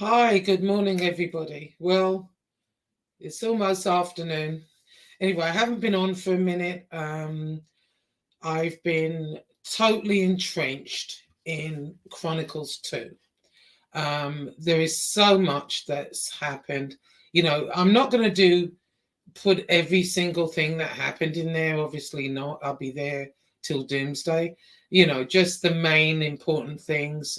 Hi, good morning, everybody. Well, it's almost afternoon. Anyway, I haven't been on for a minute. I've been totally entrenched in Chronicles 2. There is so much that's happened. I'm not going to put every single thing that happened in there. Obviously not. I'll be there till doomsday. Just the main important things.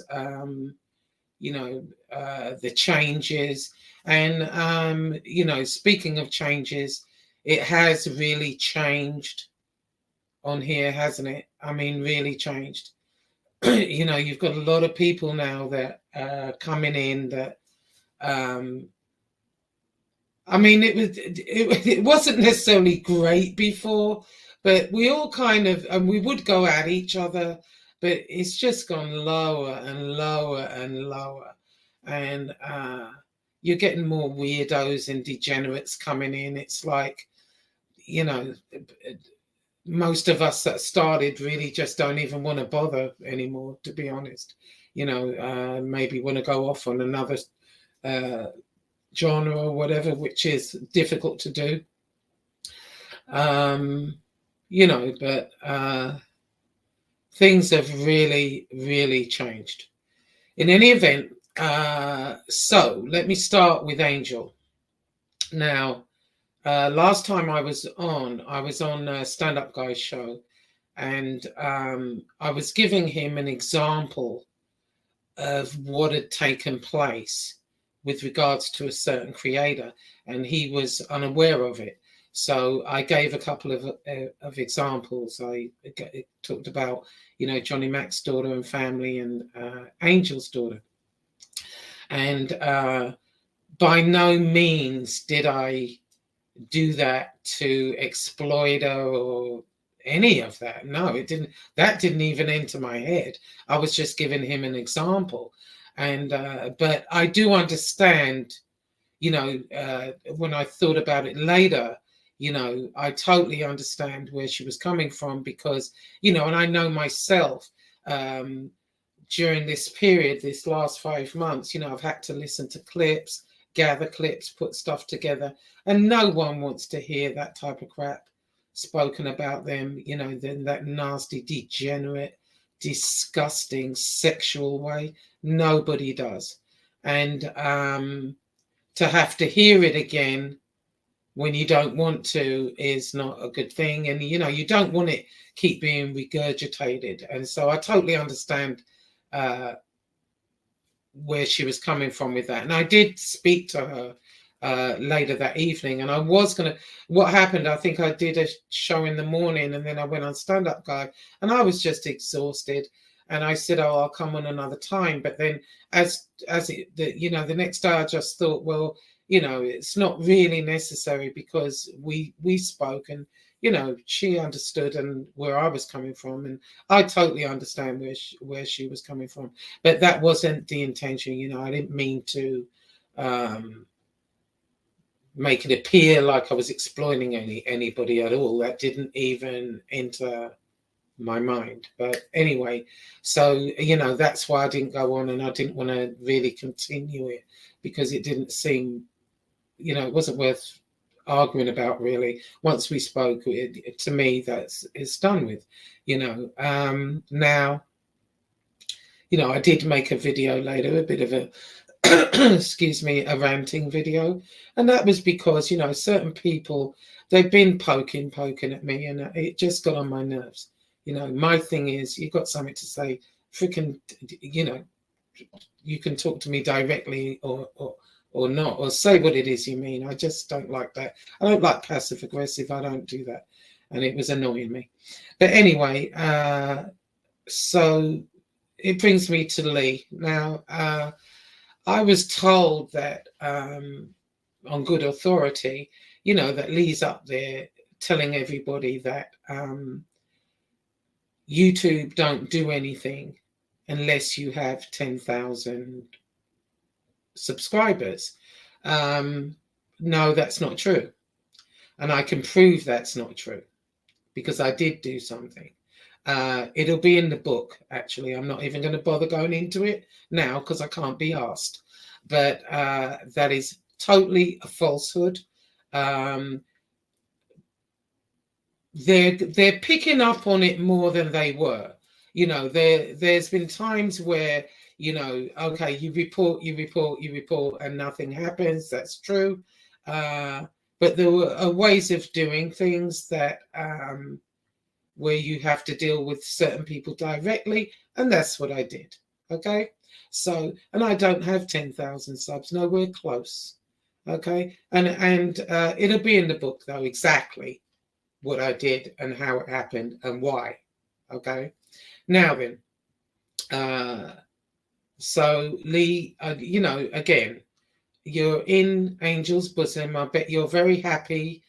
The changes. And, speaking of changes, it has really changed on here, hasn't it? I mean, really changed. You've got a lot of people now that are coming in that, I mean, it wasn't necessarily great before, but we all kind of, and we would go at each other, but it's just gone lower and lower and lower. And you're getting more weirdos and degenerates coming in. It's like, you know, most of us that started really just don't even want to bother anymore, to be honest. Maybe want to go off on another genre or whatever, which is difficult to do. But things have really, really changed. In any event, so let me start with Angel. Now, last time I was on a stand-up guy's show, and I was giving him an example of what had taken place with regards to a certain creator, and he was unaware of it. So I gave a couple of examples. I talked about, Johnny Mac's daughter and family, and Angel's daughter. And by no means did I do that to exploit her or any of that. No, it didn't. That didn't even enter my head. I was just giving him an example. And but I do understand, when I thought about it later, I totally understand where she was coming from, because, and I know myself, during this period, this last 5 months, I've had to listen to clips, gather clips, put stuff together, and no one wants to hear that type of crap spoken about them, then that nasty, degenerate, disgusting, sexual way. Nobody does. And to have to hear it again when you don't want to is not a good thing. And, you don't want it keep being regurgitated. And so I totally understand where she was coming from with that. And I did speak to her later that evening, and I was going to, what happened, I think I did a show in the morning, and then I went on Stand Up Guy, and I was just exhausted. And I said, oh, I'll come on another time. But then the next day I just thought, well, it's not really necessary, because we spoke, and, she understood and where I was coming from. And I totally understand where she was coming from. But that wasn't the intention. I didn't mean to make it appear like I was exploiting anybody at all. That didn't even enter my mind. But anyway, so that's why I didn't go on, and I didn't want to really continue it, because it didn't seem, it wasn't worth arguing about, really. Once we spoke, to me, it's done with. Now, I did make a video later, a bit of a excuse me, a ranting video, and that was because, certain people, they've been poking at me, and it just got on my nerves. My thing is, you've got something to say, freaking, you can talk to me directly or not, or say what it is you mean. I just don't like that. I don't like passive aggressive. I don't do that. And it was annoying me. But anyway, so it brings me to Lee. Now, I was told that, on good authority, that Lee's up there telling everybody that YouTube don't do anything unless you have 10,000 subscribers. No, that's not true. And I can prove that's not true, because I did do something. It'll be in the book, actually. I'm not even going to bother going into it now, because I can't be asked. but that is totally a falsehood. They're picking up on it more than they were. You know, there's been times where, you know, okay, you report, and nothing happens. That's true. But there are ways of doing things that where you have to deal with certain people directly, and that's what I did. Okay, so, and I don't have 10,000 subs, nowhere close. Okay, and it'll be in the book though, exactly what I did and how it happened and why. Okay, now then, so Lee, you know, again, you're in Angel's bosom. I bet you're very happy.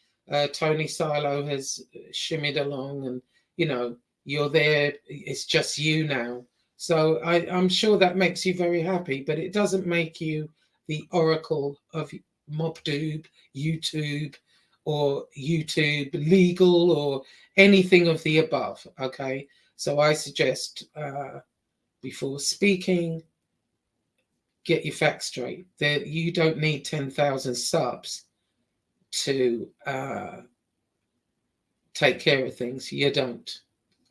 Tony Silo has shimmied along, and you know you're there. It's just you now. So I'm sure that makes you very happy, but it doesn't make you the oracle of MobTube, YouTube, or YouTube legal, or anything of the above. Okay, so I suggest before speaking, get your facts straight. That you don't need 10,000 subs to take care of things. You don't,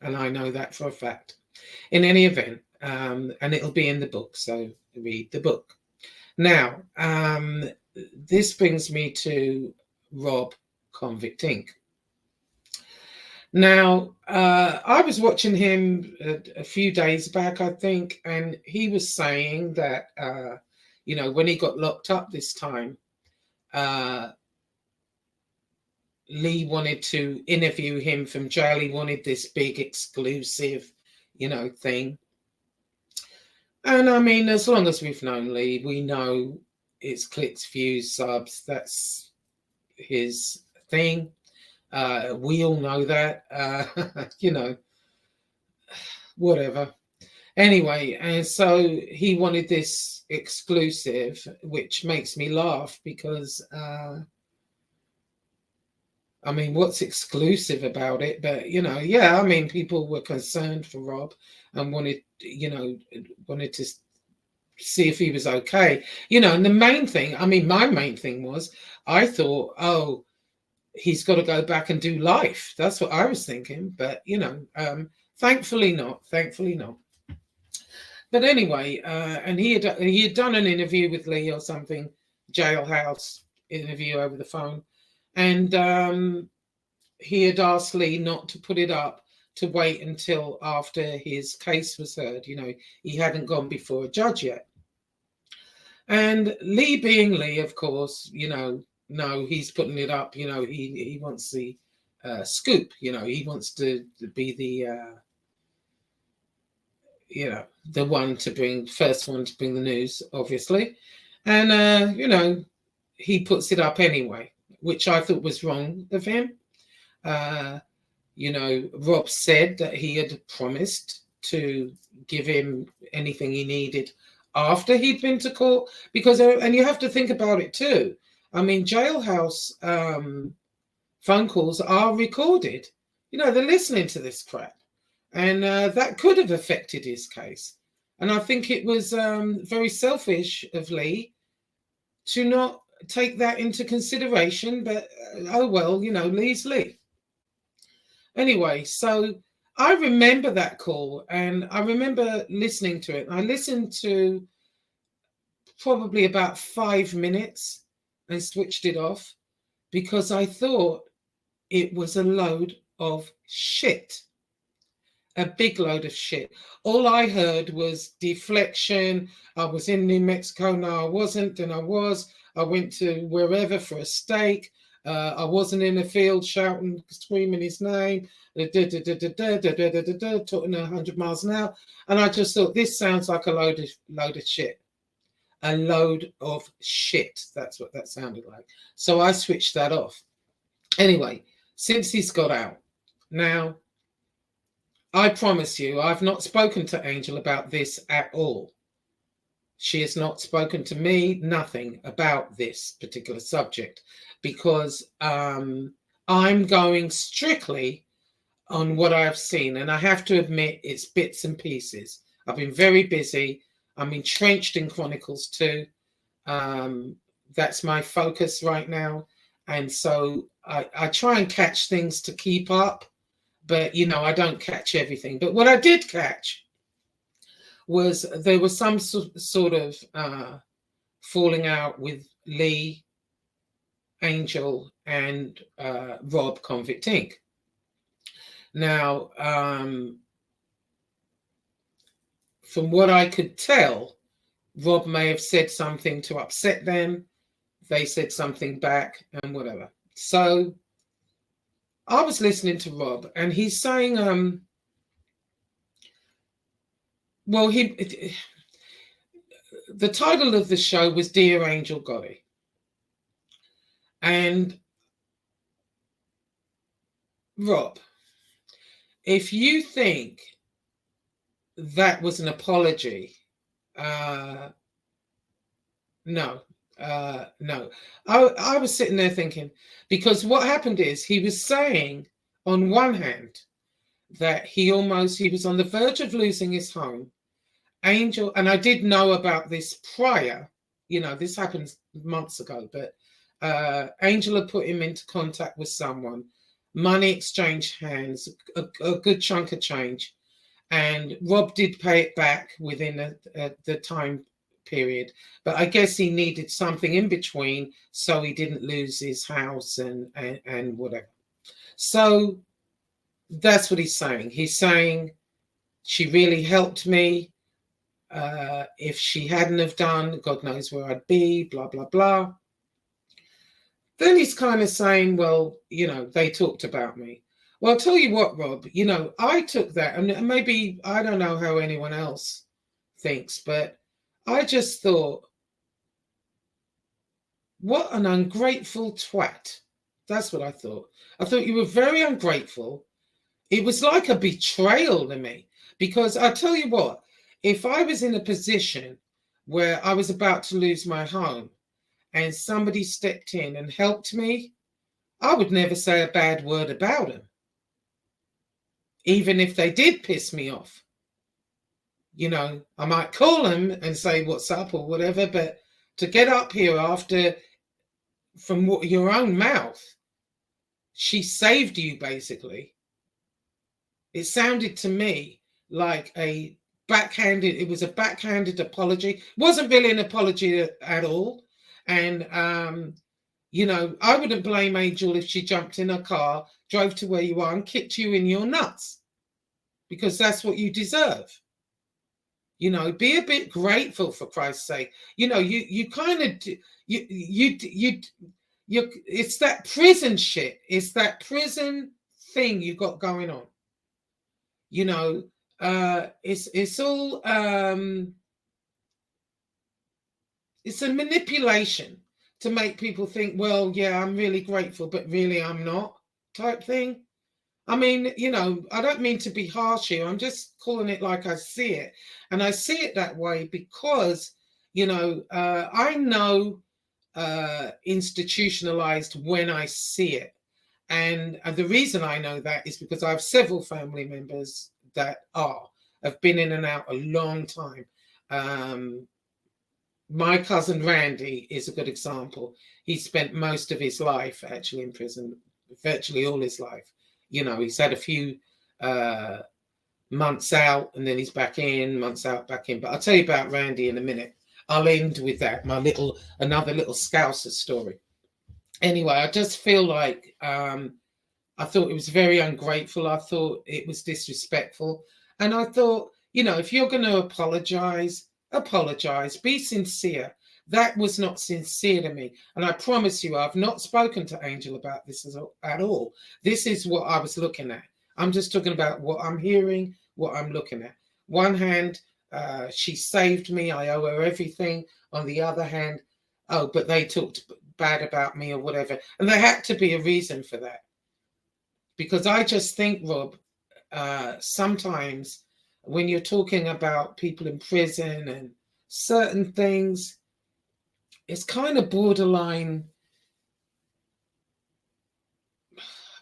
and I know that for a fact. In any event, and it'll be in the book, so read the book. Now, this brings me to Rob, Convict Inc. Now, I was watching him a few days back, I think, and he was saying that, you know, when he got locked up this time, Lee wanted to interview him from jail. He wanted this big exclusive, you know, thing. And I mean, as long as we've known Lee, we know it's clicks, views, subs. That's his thing. We all know that, you know, whatever. Anyway, and so he wanted this exclusive, which makes me laugh because, I mean, what's exclusive about it? But, you know, yeah, I mean, people were concerned for Rob and wanted, you know, wanted to see if he was okay. You know, and the main thing, I mean, my main thing was, I thought, oh, he's got to go back and do life. That's what I was thinking. But, you know, thankfully not. Thankfully not. But anyway, and he had done an interview with Lee or something, jailhouse interview over the phone. And he had asked Lee not to put it up, to wait until after his case was heard. You know, he hadn't gone before a judge yet. And Lee being Lee, of course, you know, no, he's putting it up. You know, he wants the scoop. You know, he wants to be the, you know, the one to bring, first one to bring the news, obviously. And, you know, he puts it up anyway, which I thought was wrong of him. You know, Rob said that he had promised to give him anything he needed after he'd been to court, because, and you have to think about it too. I mean, jailhouse phone calls are recorded. You know, they're listening to this crap, and that could have affected his case. And I think it was very selfish of Lee to not take that into consideration, but oh well, you know, Lee's Lee. Anyway, so I remember that call, and I remember listening to it. I listened to probably about 5 minutes and switched it off because I thought it was a load of shit. A big load of shit. All I heard was deflection. I was in New Mexico. No, I wasn't. And I was. I went to wherever for a steak. I wasn't in the field shouting, screaming his name, talking 100 miles an hour. And I just thought, this sounds like a load of shit. A load of shit. That's what that sounded like. So I switched that off. Anyway, since he's got out, now, I promise you, I've not spoken to Angel about this at all. She has not spoken to me, nothing about this particular subject, because I'm going strictly on what I've seen. And I have to admit, it's bits and pieces. I've been very busy. I'm entrenched in Chronicles too. That's my focus right now. And so I try and catch things to keep up, but I don't catch everything. But what I did catch was there was some sort of falling out with Lee, Angel, and Rob, Convict Inc. Now, from what I could tell, Rob may have said something to upset them. They said something back and whatever. So I was listening to Rob, and he's saying, well, the title of the show was Dear Angel Gotti. And Rob, if you think that was an apology, no. No. I was sitting there thinking, because what happened is he was saying on one hand that he was on the verge of losing his home. Angel, and I did know about this prior, this happened months ago, but Angel had put him into contact with someone, money exchanged hands, a good chunk of change, and Rob did pay it back within the time period, but I guess he needed something in between so he didn't lose his house and whatever. So that's what he's saying. He's saying she really helped me. If she hadn't have done, God knows where I'd be, blah, blah, blah. Then he's kind of saying, well, they talked about me. Well, I'll tell you what, Rob, I took that, and maybe I don't know how anyone else thinks, but I just thought, what an ungrateful twat. That's what I thought. I thought you were very ungrateful. It was like a betrayal to me, because I'll tell you what, if I was in a position where I was about to lose my home and somebody stepped in and helped me, I would never say a bad word about them, even if they did piss me off. I might call them and say what's up or whatever, but to get up here after, from your own mouth, she saved you, basically. It sounded to me like it was a backhanded apology. It wasn't really an apology at all. And, I wouldn't blame Angel if she jumped in her car, drove to where you are and kicked you in your nuts, because that's what you deserve. Be a bit grateful, for Christ's sake. You kind of, it's that prison shit. It's that prison thing you got going on. It's all, it's a manipulation to make people think, well, yeah, I'm really grateful, but really I'm not, type thing. I mean, I don't mean to be harsh here. I'm just calling it like I see it. And I see it that way because, I know institutionalized when I see it. And the reason I know that is because I have several family members that have been in and out a long time. My cousin Randy is a good example. He spent most of his life actually in prison, virtually all his life. He's had a few months out and then he's back in, months out, back in. But I'll tell you about Randy in a minute. I'll end with that, another little Scouser story. Anyway, I just feel like I thought it was very ungrateful. I thought it was disrespectful. And I thought, if you're going to apologize, be sincere. That was not sincere to me. And I promise you, I've not spoken to Angel about this at all. This is what I was looking at. I'm just talking about what I'm hearing, what I'm looking at. One hand, she saved me. I owe her everything. On the other hand, but they talked bad about me or whatever. And there had to be a reason for that. Because I just think, Rob, sometimes when you're talking about people in prison and certain things, it's kind of borderline,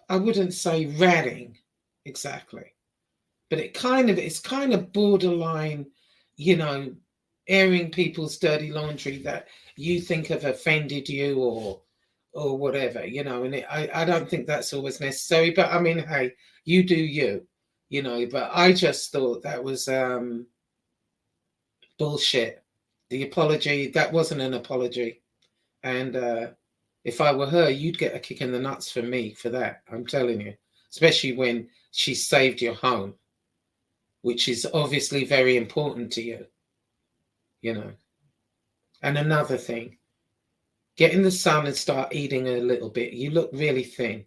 I wouldn't say ratting exactly, but it's kind of borderline, airing people's dirty laundry that you think have offended you or whatever, you know. And I don't think that's always necessary, but I mean, hey, you do you, you know. But I just thought that was bullshit. The apology, that wasn't an apology. And if I were her, you'd get a kick in the nuts from me for that. I'm telling you, especially when she saved your home, which is obviously very important to you, you know. And another thing, get in the sun and start eating a little bit. You look really thin.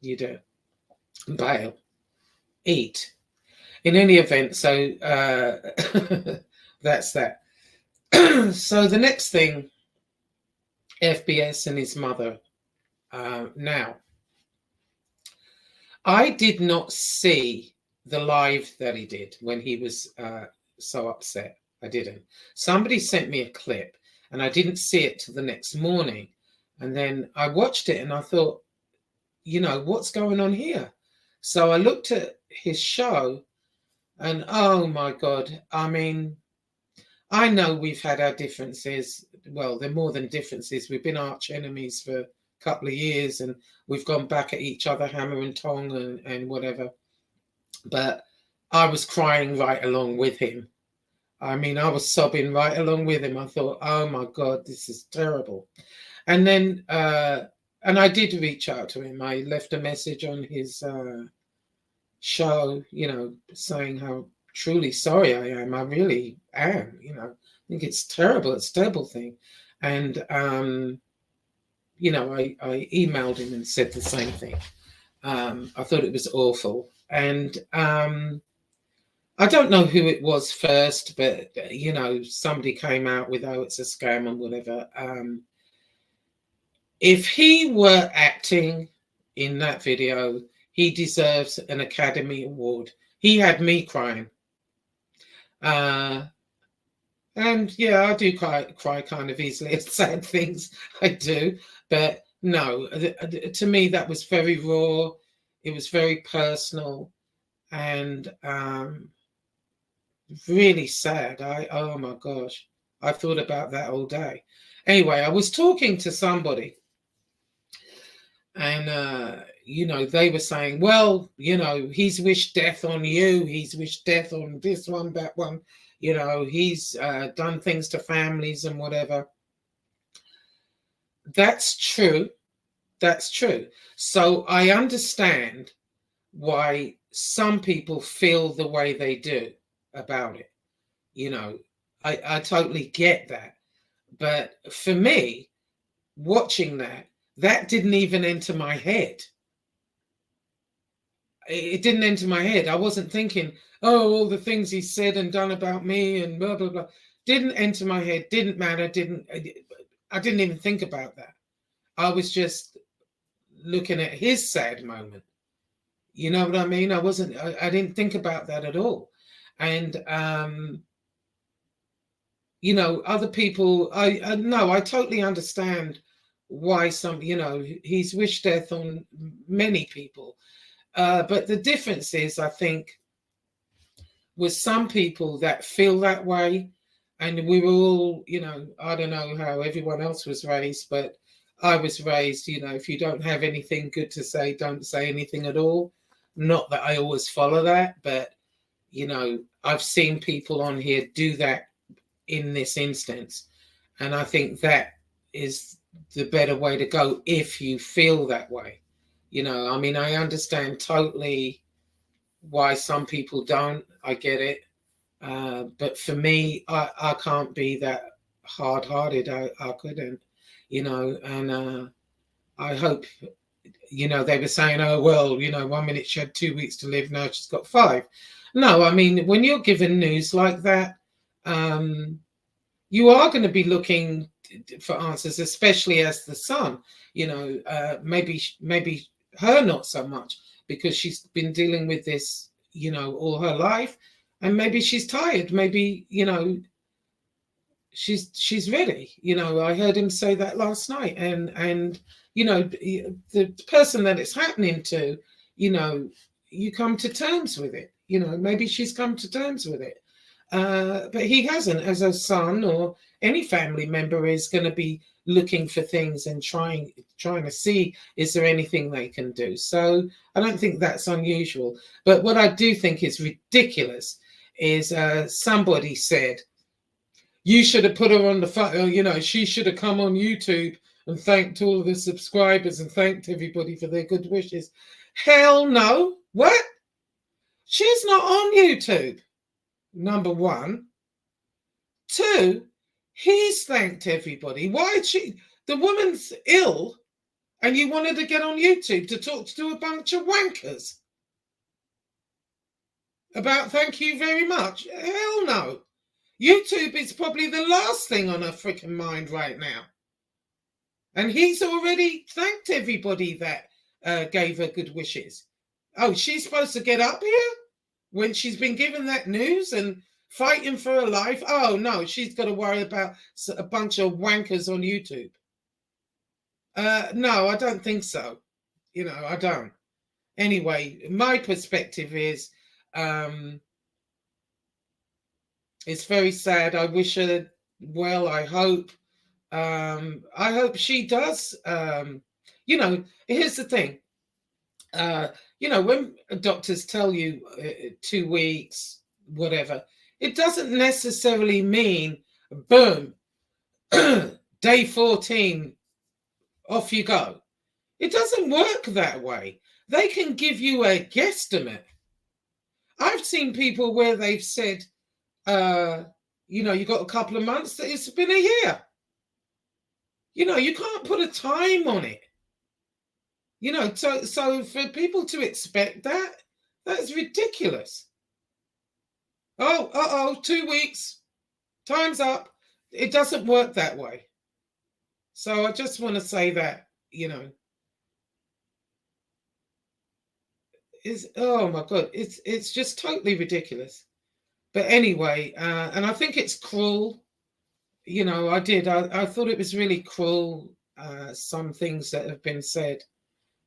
You do. Pale. Eat. In any event, so that's that. So the next thing, FBS and his mother. Now, I did not see the live that he did when he was so upset. I didn't. Somebody sent me a clip and I didn't see it till the next morning. And then I watched it and I thought, you know, what's going on here? So I looked at his show and oh my God, I mean, I know we've had our differences. Well, they're more than differences. We've been arch enemies for a couple of years and we've gone back at each other, hammer and tong and whatever. But I was crying right along with him. I mean, I was sobbing right along with him. I thought, oh my God, this is terrible. And then, and I did reach out to him. I left a message on his show, you know, saying how truly sorry I am. I really am, you know. I think it's terrible. It's a terrible thing. And, you know, I emailed him and said the same thing. I thought it was awful. And I don't know who it was first, but, you know, somebody came out with, oh, it's a scam and whatever. If he were acting in that video, he deserves an Academy Award. He had me crying. And yeah, I do cry kind of easily at sad things. I do. But no, to me, that was very raw. It was very personal and really sad. Oh my gosh, I thought about that all day. Anyway, I was talking to somebody and you know, they were saying, well, you know, he's wished death on you, he's wished death on this one, that one, you know, he's done things to families and whatever. That's true. That's true. So I understand why some people feel the way they do about it. You know, I totally get that. But for me, watching that didn't even enter my head. It didn't enter my head. I wasn't thinking, oh, all the things he said and done about me and blah, blah, blah. Didn't enter my head. Didn't matter. I didn't even think about that. I was just looking at his sad moment. You know what I mean? I didn't think about that at all. And, you know, other people, I totally understand why some, you know, he's wished death on many people. But the difference is, I think, with some people that feel that way, and we were all, you know, I don't know how everyone else was raised, but I was raised, you know, if you don't have anything good to say, don't say anything at all. Not that I always follow that, but, you know, I've seen people on here do that in this instance. And I think that is the better way to go if you feel that way. You know, I mean, I understand totally why some people don't. I get it. But for me, I can't be that hard-hearted. I couldn't, you know, and I hope, you know, they were saying, oh, well, you know, 1 minute she had 2 weeks to live, now she's got 5. No, I mean, when you're given news like that, you are going to be looking for answers, especially as the son, you know, maybe her not so much because she's been dealing with this, you know, all her life, and maybe she's tired, maybe, you know, she's ready. You know, I heard him say that last night, and you know, the person that it's happening to, you know, you come to terms with it. You know, maybe she's come to terms with it. But he hasn't, as a son or any family member is going to be looking for things and trying to see, is there anything they can do? So I don't think that's unusual. But what I do think is ridiculous is somebody said, you should have put her on the phone, she should have come on YouTube and thanked all of the subscribers and thanked everybody for their good wishes. Hell no. What? She's not on YouTube. Number one. Two, he's thanked everybody. Why the woman's ill and you wanted to get on YouTube to talk to a bunch of wankers about thank you very much? Hell no. YouTube is probably the last thing on her freaking mind right now. And he's already thanked everybody that gave her good wishes. Oh, she's supposed to get up here when she's been given that news and fighting for her life? Oh, no, she's got to worry about a bunch of wankers on YouTube. No, I don't think so. I don't. Anyway, my perspective is it's very sad. I wish her well. I hope she does. Here's the thing. When doctors tell you 2 weeks, whatever, it doesn't necessarily mean, boom, day 14, off you go. It doesn't work that way. They can give you a guesstimate. I've seen people where they've said, you got a couple of months, that it's been a year. You can't put a time on it. So for people to expect that, that's ridiculous. Oh, 2 weeks, time's up. It doesn't work that way. So I just want to say that, oh my God, it's just totally ridiculous. But anyway, and I think it's cruel. I thought it was really cruel, some things that have been said.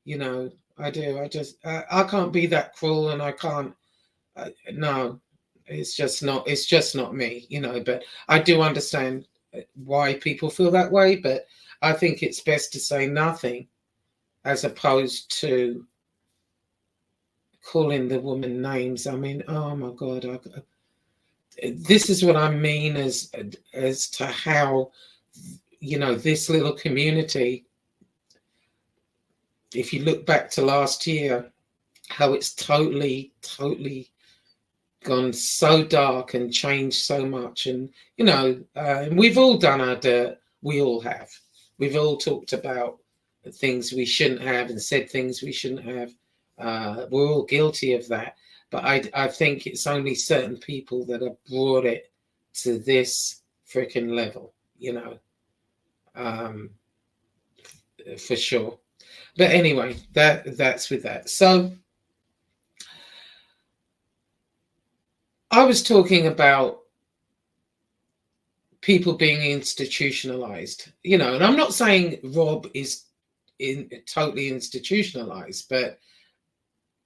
I do. I can't be that cruel, and I can't. No, it's just not me. But I do understand why people feel that way. But I think it's best to say nothing, as opposed to calling the woman names. I mean, oh my God, this is what I mean as to how this little community. If you look back to last year, how it's totally gone so dark and changed so much. And, we've all done our dirt. We all have. We've all talked about things we shouldn't have and said things we shouldn't have. We're all guilty of that. But I think it's only certain people that have brought it to this freaking level, for sure. But anyway, that's with that. So I was talking about people being institutionalized, and I'm not saying Rob is totally institutionalized, but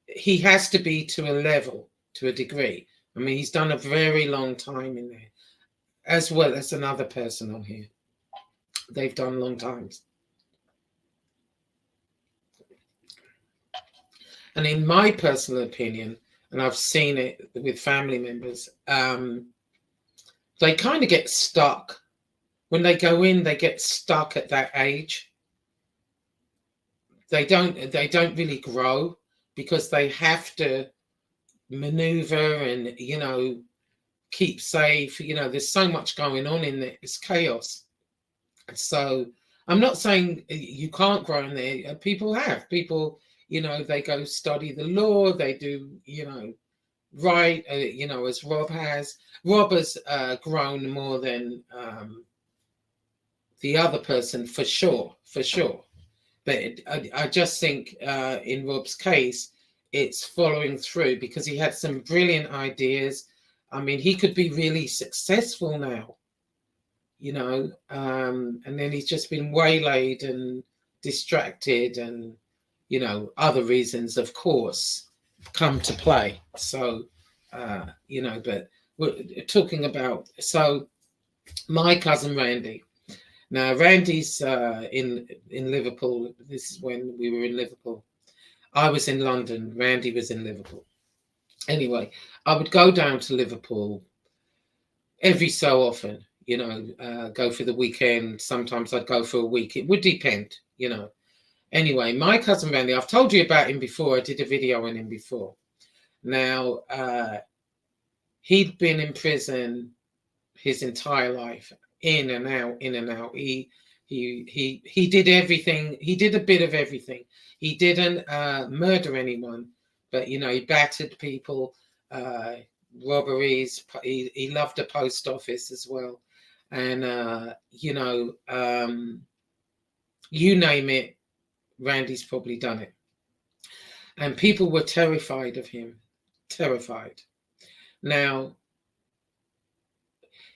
he has to be to a level, to a degree. I mean, he's done a very long time in there, as well as another person on here. They've done long times. And in my personal opinion, and I've seen it with family members, they kind of get stuck. When they go in, they get stuck at that age. They don't really grow because they have to maneuver and, keep safe. There's so much going on in there. It's chaos. So I'm not saying you can't grow in there. People, they go study the law. They do, right, as Rob has. Rob has grown more than the other person, for sure. But I just think in Rob's case, it's following through because he had some brilliant ideas. I mean, he could be really successful now, and then he's just been waylaid and distracted and, other reasons, of course, come to play. So, but we're talking about, so my cousin Randy. Now Randy's in Liverpool. This is when we were in Liverpool. I was in London. Randy was in Liverpool. Anyway, I would go down to Liverpool every so often, go for the weekend. Sometimes I'd go for a week. It would depend, Anyway, my cousin Randy, I've told you about him before. I did a video on him before. Now, he'd been in prison his entire life, in and out, in and out. He did everything. He did a bit of everything. He didn't murder anyone, but he battered people, robberies. He loved the post office as well, and you name it, Randy's probably done it. And people were terrified of him, terrified. Now,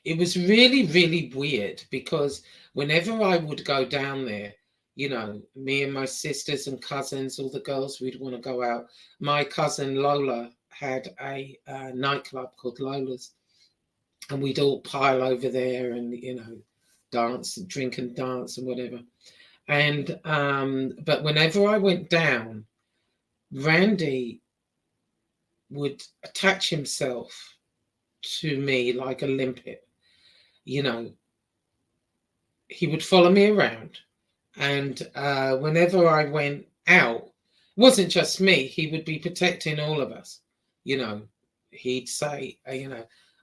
it was really, really weird, because whenever I would go down there, me and my sisters and cousins, all the girls, we'd want to go out. My cousin Lola had a nightclub called Lola's, and we'd all pile over there and, dance and drink and dance and whatever. And but whenever I went down, Randy would attach himself to me like a limpet. He would follow me around, and whenever I went out, it wasn't just me, he would be protecting all of us. He'd say,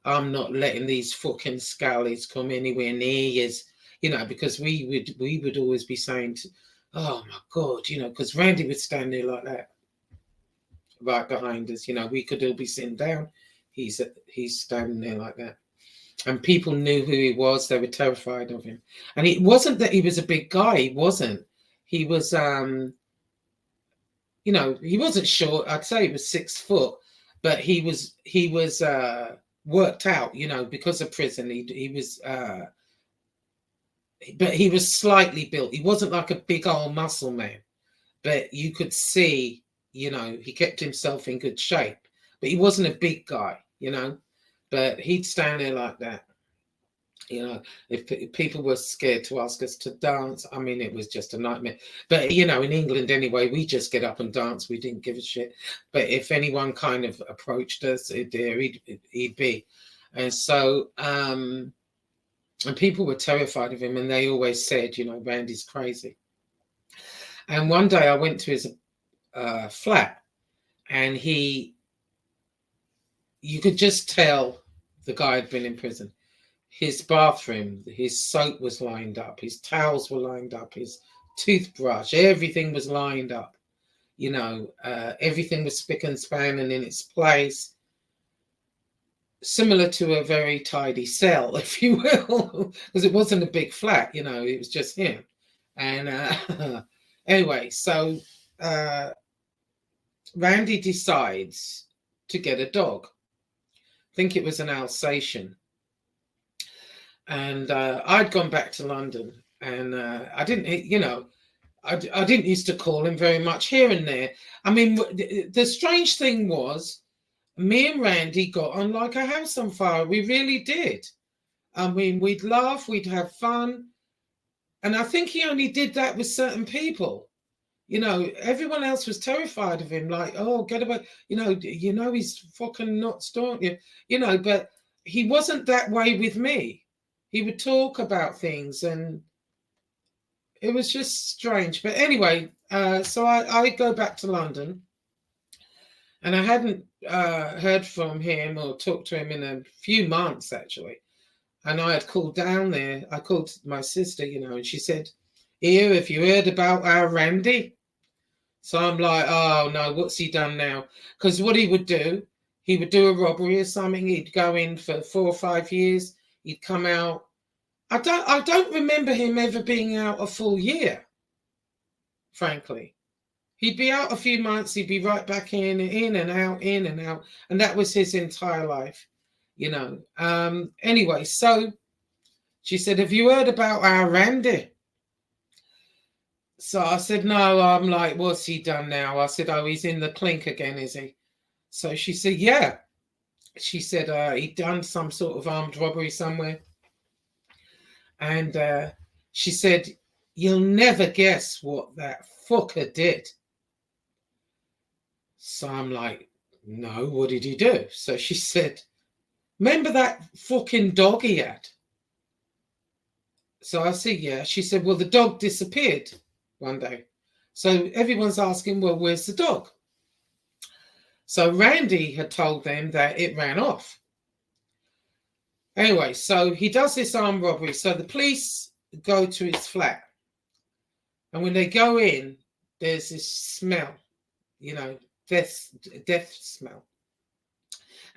I'm not letting these fucking scallies come anywhere near us, because we would always be saying, oh my God, because Randy would stand there like that, right behind us. We could all be sitting down. He's standing there like that. And people knew who he was. They were terrified of him. And it wasn't that he was a big guy. He wasn't. He was, he wasn't short. I'd say he was 6 foot, but he was worked out, because of prison. He was, but he was slightly built. He wasn't like a big old muscle man, but you could see, he kept himself in good shape, but he wasn't a big guy, but he'd stand there like that. If people were scared to ask us to dance, I mean, it was just a nightmare. But, in England anyway, we just get up and dance. We didn't give a shit. But if anyone kind of approached us, he'd be. And so, and people were terrified of him, and they always said, Randy's crazy. And one day I went to his flat, and you could just tell the guy had been in prison. His bathroom, his soap was lined up, his towels were lined up, his toothbrush, everything was lined up. Everything was spick and span and in its place. Similar to a very tidy cell, if you will, because it wasn't a big flat, it was just him. And anyway, so Randy decides to get a dog. I think it was an Alsatian. And I'd gone back to London, and I didn't, I didn't used to call him very much, here and there. I mean, the strange thing was, me and Randy got on like a house on fire. We really did. I mean, we'd laugh, we'd have fun. And I think he only did that with certain people. Everyone else was terrified of him, like, oh, get away. He's fucking not stalking you, but he wasn't that way with me. He would talk about things, and it was just strange. But anyway, so I go back to London, and I hadn't heard from him or talked to him in a few months, actually. And I had called down there. I called my sister, and she said, "Here, have you heard about our Randy?" So I'm like, oh no, what's he done now? Because what he would do a robbery or something. He'd go in for 4 or 5 years. He'd come out. I don't remember him ever being out a full year, frankly. He'd be out a few months, he'd be right back in and out, in and out. And that was his entire life, Anyway, so she said, have you heard about our Randy? So I said, no. I'm like, what's he done now? I said, oh, he's in the clink again, is he? So she said, yeah. she said he'd done some sort of armed robbery somewhere. And she said, "You'll never guess what that fucker did." So I'm like, "No, what did he do?" So she said, "Remember that fucking dog he had?" So I said, "Yeah." She said, "Well, the dog disappeared one day." So everyone's asking, "Well, where's the dog?" So Randy had told them that it ran off. Anyway, so he does this armed robbery. So the police go to his flat. And when they go in, there's this smell, you know, death smell.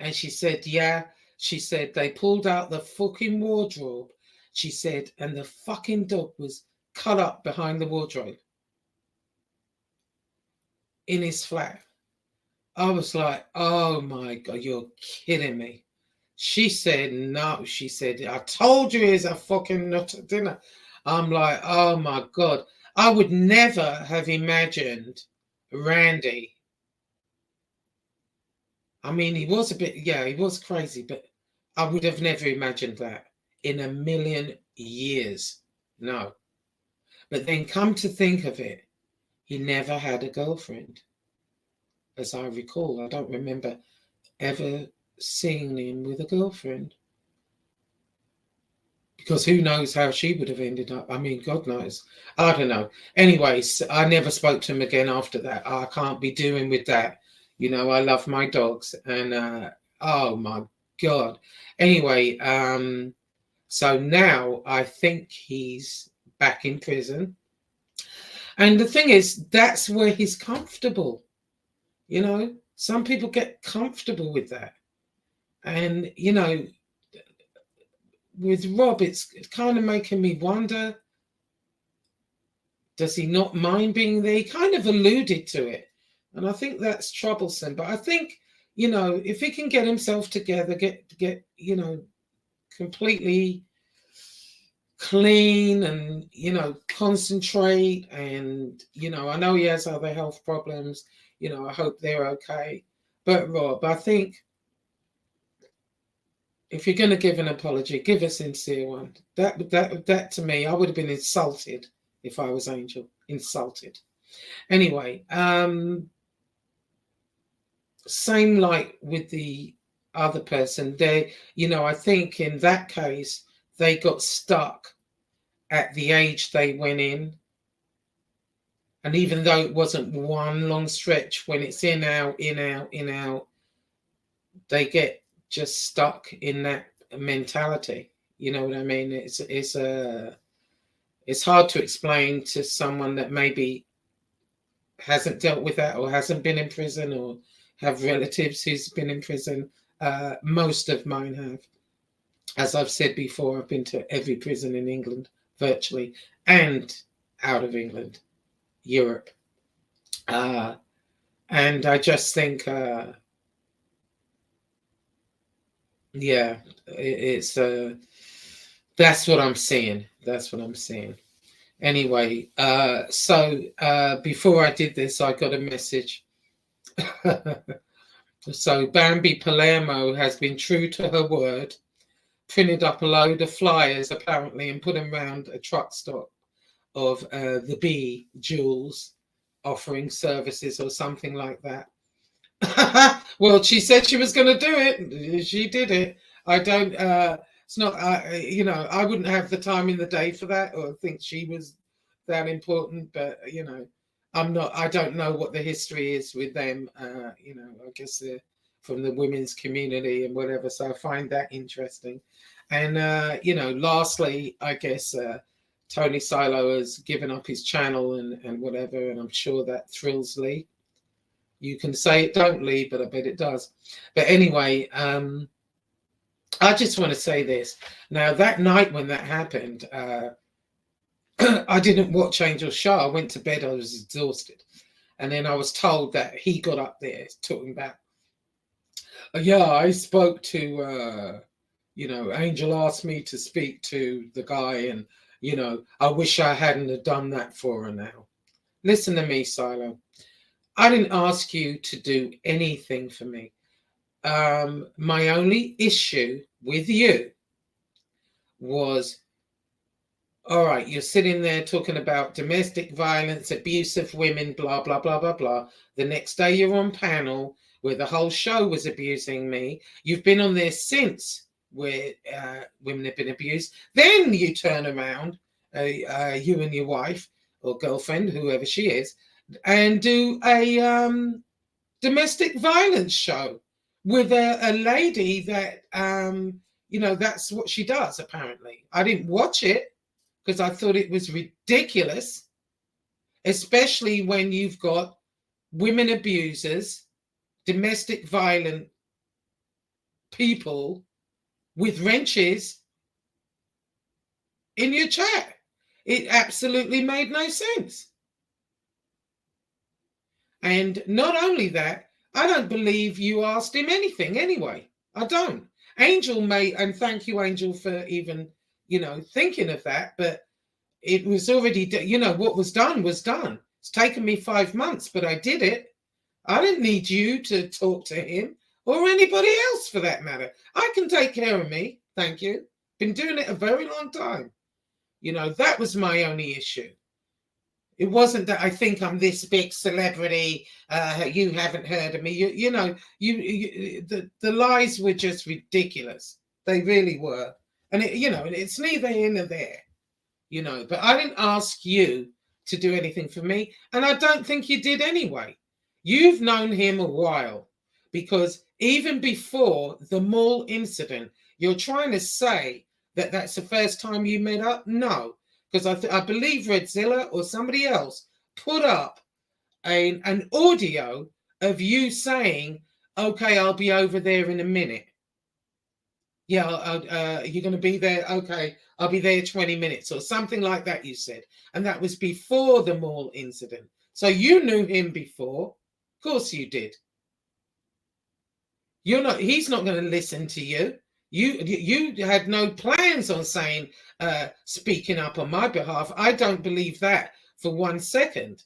And she said, yeah, she said, they pulled out the fucking wardrobe. She said, and the fucking dog was cut up behind the wardrobe in his flat. I was like, oh my God, you're kidding me. She said, no, she said, I told you he's a fucking nut at dinner. I'm like, oh my God. I would never have imagined Randy. I mean, he was a bit, yeah, he was crazy, but I would have never imagined that in a million years. No. But then come to think of it, he never had a girlfriend. As I recall, I don't remember ever seeing him with a girlfriend. Because who knows how she would have ended up. I mean, God knows. I don't know. Anyways, I never spoke to him again after that. I can't be doing with that. You know, I love my dogs. And, oh, my God. Anyway, so now I think he's back in prison. And the thing is, that's where he's comfortable. You know, some people get comfortable with that. And, you know, with Rob, it's kind of making me wonder, does he not mind being there? He kind of alluded to it. And I think that's troublesome. But I think, you know, if he can get himself together, get you know, completely clean and, you know, concentrate. And, you know, I know he has other health problems. You know, I hope they're okay. But Rob, I think if you're going to give an apology, give a sincere one. That to me, I would have been insulted if I was Angel. Insulted. Anyway, same like with the other person. They, you know, I think in that case they got stuck at the age they went in, and even though it wasn't one long stretch, when it's in out, in out, in out, they get just stuck in that mentality. You know what I mean? It's hard to explain to someone that maybe hasn't dealt with that or hasn't been in prison or have relatives who's been in prison. Most of mine have. As I've said before, I've been to every prison in England, virtually, and out of England, Europe. And I just think, yeah, it's that's what I'm seeing. That's what I'm seeing. Anyway, so before I did this, I got a message. So Bambi Palermo has been true to her word, printed up a load of flyers apparently and put them around a truck stop of the B Jules offering services or something like that. Well, she said she was going to do it. She did it. I don't. It's not. You know, I wouldn't have the time in the day for that, or think she was that important. But you know, I'm not. I don't know what the history is with them. You know, I guess they're from the women's community and whatever. So I find that interesting. And you know, lastly, I guess Tony Silo has given up his channel and whatever, and I'm sure that thrills Lee. You can say it don't, Lee, but I bet it does. But anyway, I just want to say this. Now, that night when that happened, I didn't watch Angel's show. I went to bed. I was exhausted. And then I was told that he got up there talking about, yeah, I spoke to, you know, Angel asked me to speak to the guy. And, you know, I wish I hadn't have done that for her now. Listen to me, Silo. I didn't ask you to do anything for me. My only issue with you was, all right, you're sitting there talking about domestic violence, abuse of women, blah, blah, blah, blah, blah. The next day you're on panel where the whole show was abusing me. You've been on there since where women have been abused. Then you turn around, you and your wife or girlfriend, whoever she is, and do a domestic violence show with a lady that, that's what she does, apparently. I didn't watch it because I thought it was ridiculous, especially when you've got women abusers, domestic violent people with wrenches in your chat. It absolutely made no sense. And not only that, I don't believe you asked him anything anyway. I don't. Angel may, and thank you, Angel, for even, thinking of that, but it was already, what was done was done. It's taken me 5 months, but I did it. I didn't need you to talk to him or anybody else for that matter. I can take care of me. Thank you. Been doing it a very long time. That was my only issue. It wasn't that I think I'm this big celebrity. You haven't heard of me. The lies were just ridiculous. They really were. And it's neither here nor there. But I didn't ask you to do anything for me, and I don't think you did anyway. You've known him a while, because even before the mall incident, you're trying to say that that's the first time you met up? No, because I believe Redzilla or somebody else put up an audio of you saying, okay, I'll be over there in a minute. Yeah, you're going to be there? Okay, I'll be there 20 minutes or something like that, you said. And that was before the mall incident. So you knew him before. Of course you did. He's not going to listen to you. You had no plans on saying, speaking up on my behalf. I don't believe that for 1 second.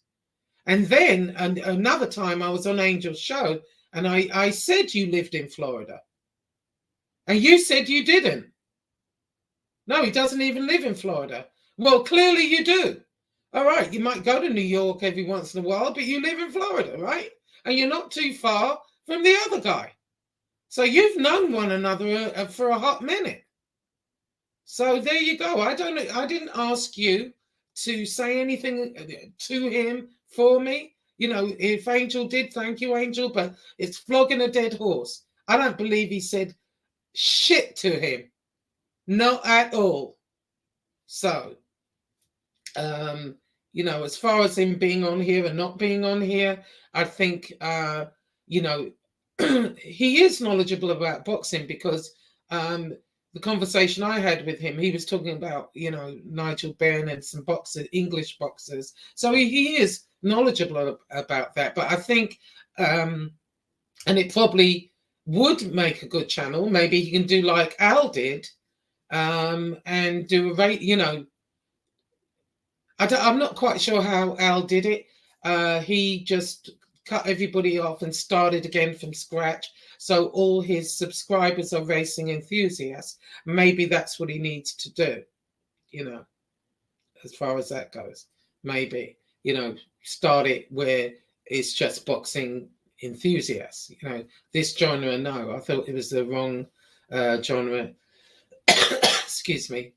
And then another time I was on Angel's show and I said you lived in Florida. And you said you didn't. No, he doesn't even live in Florida. Well, clearly you do. All right, you might go to New York every once in a while, but you live in Florida, right? And you're not too far from the other guy. So you've known one another for a hot minute. So there you go. I didn't ask you to say anything to him for me. If Angel did, thank you, Angel, but it's flogging a dead horse. I don't believe he said shit to him. Not at all. So, as far as him being on here and not being on here, I think, he is knowledgeable about boxing, because the conversation I had with him, he was talking about, Nigel Benn and some English boxers. So he is knowledgeable about that. But I think, and it probably would make a good channel. Maybe he can do like Al did, and do a rate, I'm not quite sure how Al did it. He just cut everybody off and started again from scratch. So all his subscribers are racing enthusiasts. Maybe that's what he needs to do, as far as that goes. Maybe, start it where it's just boxing enthusiasts. This genre, no, I thought it was the wrong genre, excuse me,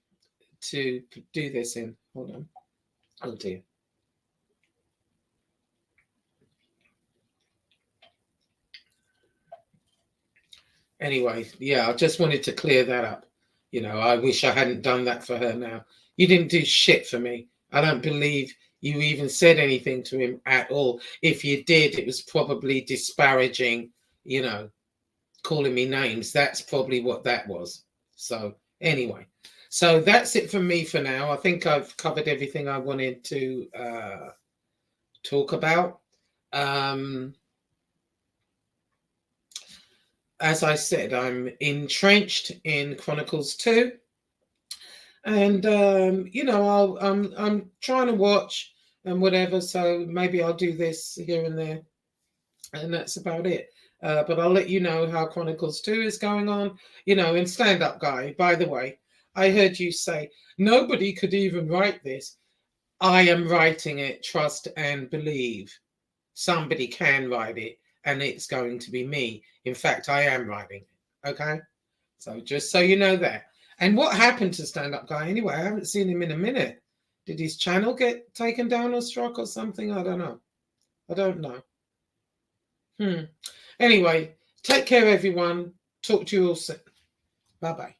to do this in. Hold on. Oh dear. Anyway, yeah, I just wanted to clear that up. I wish I hadn't done that for her now. You didn't do shit for me. I don't believe you even said anything to him at all. If you did, it was probably disparaging, calling me names. That's probably what that was. So anyway, so that's it for me for now. I think I've covered everything I wanted to talk about. As I said, I'm entrenched in Chronicles 2. And, I'm trying to watch and whatever. So maybe I'll do this here and there. And that's about it. But I'll let you know how Chronicles 2 is going on. In Stand Up Guy, by the way, I heard you say, nobody could even write this. I am writing it, trust and believe. Somebody can write it, and it's going to be me. In fact, I am writing it. Okay? So just so you know that. And what happened to Stand Up Guy anyway? I haven't seen him in a minute. Did his channel get taken down or struck or something? I don't know. I don't know. Anyway, take care, everyone. Talk to you all soon. Bye-bye.